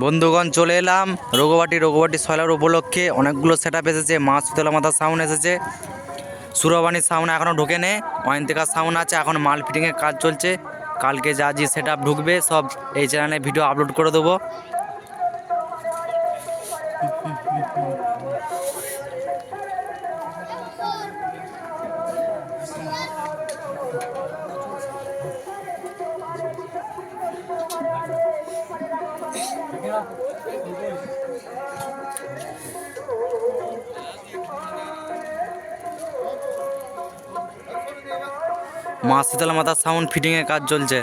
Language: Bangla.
বন্ধুগণ চলে এলাম রঘুবাটি সয়লার উপলক্ষে অনেকগুলো সেট আপ এসেছে। মা শীতলা মাতার সাউন্ড এসেছে, সুরবাণীর সাউন্ড এখনও ঢোকেনে, অয়ন্তিকার সাউন্ড আছে, এখন মাল ফিটিংয়ের কাজ চলছে। কালকে যা যে সেট আপ ঢুকবে সব এই চ্যানেলে ভিডিও আপলোড করে দেবো। মা শীতলা মাতার সাউন্ড ফিটিংয়ের কাজ চলছে।